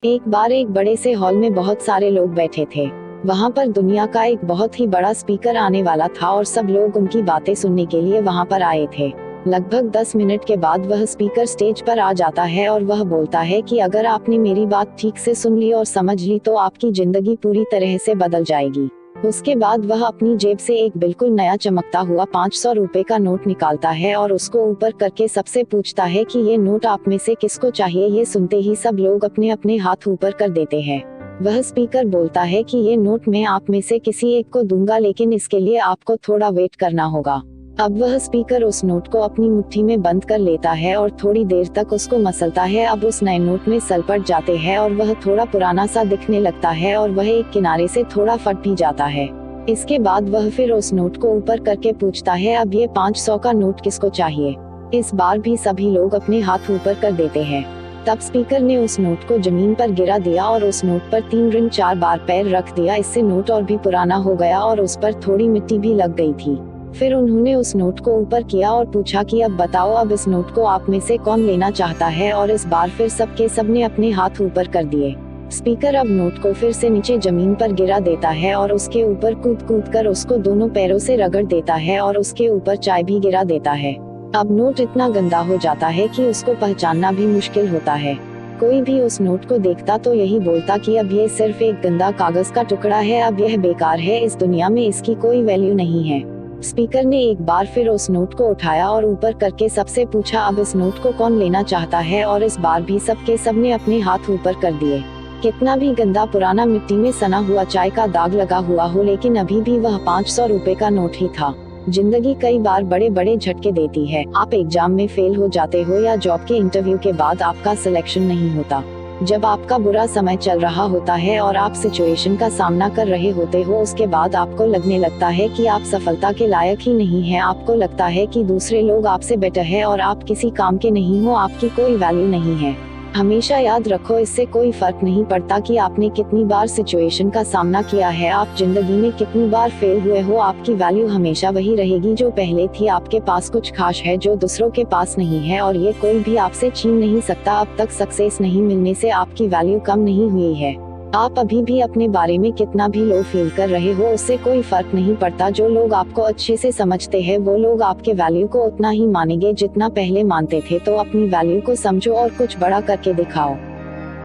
एक बार एक बड़े से हॉल में बहुत सारे लोग बैठे थे। वहाँ पर दुनिया का एक बहुत ही बड़ा स्पीकर आने वाला था और सब लोग उनकी बातें सुनने के लिए वहाँ पर आए थे। लगभग 10 मिनट के बाद वह स्पीकर स्टेज पर आ जाता है और वह बोलता है कि अगर आपने मेरी बात ठीक से सुन ली और समझ ली तो आपकी जिंदगी पूरी तरह से बदल जाएगी। उसके बाद वह अपनी जेब से एक बिल्कुल नया चमकता हुआ 500 रुपए का नोट निकालता है और उसको ऊपर करके सबसे पूछता है कि ये नोट आप में से किसको चाहिए। ये सुनते ही सब लोग अपने अपने हाथ ऊपर कर देते हैं। वह स्पीकर बोलता है कि ये नोट मैं आप में से किसी एक को दूंगा, लेकिन इसके लिए आपको थोड़ा वेट करना होगा। अब वह स्पीकर उस नोट को अपनी मुट्ठी में बंद कर लेता है और थोड़ी देर तक उसको मसलता है। अब उस नए नोट में सल पड़ जाते हैं और वह थोड़ा पुराना सा दिखने लगता है और वह एक किनारे से थोड़ा फट भी जाता है। इसके बाद वह फिर उस नोट को ऊपर करके पूछता है, अब ये 500 का नोट किसको चाहिए। इस बार भी सभी लोग अपने हाथ ऊपर कर देते हैं। तब स्पीकर ने उस नोट को जमीन पर गिरा दिया और उस नोट पर 3 रिंग 4 बार पैर रख दिया। इससे नोट और भी पुराना हो गया और उस पर थोड़ी मिट्टी भी लग गई थी। फिर उन्होंने उस नोट को ऊपर किया और पूछा कि अब बताओ, अब इस नोट को आप में से कौन लेना चाहता है। और इस बार फिर सबने अपने हाथ ऊपर कर दिए। स्पीकर अब नोट को फिर से नीचे जमीन पर गिरा देता है और उसके ऊपर कूद कूद कर उसको दोनों पैरों से रगड़ देता है और उसके ऊपर चाय भी गिरा देता है। अब नोट इतना गंदा हो जाता है कि उसको पहचानना भी मुश्किल होता है। कोई भी उस नोट को देखता तो यही बोलता कि अब ये सिर्फ एक गंदा कागज का टुकड़ा है, अब यह बेकार है, इस दुनिया में इसकी कोई वैल्यू नहीं है। स्पीकर ने एक बार फिर उस नोट को उठाया और ऊपर करके सबसे पूछा, अब इस नोट को कौन लेना चाहता है। और इस बार भी सबने अपने हाथ ऊपर कर दिए। कितना भी गंदा पुराना मिट्टी में सना हुआ चाय का दाग लगा हुआ हो, लेकिन अभी भी वह 500 रुपए का नोट ही था। जिंदगी कई बार बड़े बड़े झटके देती है। आप एग्जाम में फेल हो जाते हो या जॉब के इंटरव्यू के बाद आपका सिलेक्शन नहीं होता। जब आपका बुरा समय चल रहा होता है और आप सिचुएशन का सामना कर रहे होते हो, उसके बाद आपको लगने लगता है कि आप सफलता के लायक ही नहीं हैं। आपको लगता है कि दूसरे लोग आपसे बेटर है और आप किसी काम के नहीं हो, आपकी कोई वैल्यू नहीं है। हमेशा याद रखो, इससे कोई फर्क नहीं पड़ता कि आपने कितनी बार सिचुएशन का सामना किया है, आप जिंदगी में कितनी बार फेल हुए हो, आपकी वैल्यू हमेशा वही रहेगी जो पहले थी। आपके पास कुछ खास है जो दूसरों के पास नहीं है और ये कोई भी आपसे छीन नहीं सकता। अब तक सक्सेस नहीं मिलने से आपकी वैल्यू कम नहीं हुई है। आप अभी भी अपने बारे में कितना भी लो फील कर रहे हो, उससे कोई फर्क नहीं पड़ता। जो लोग आपको अच्छे से समझते हैं वो लोग आपके वैल्यू को उतना ही मानेंगे जितना पहले मानते थे। तो अपनी वैल्यू को समझो और कुछ बड़ा करके दिखाओ।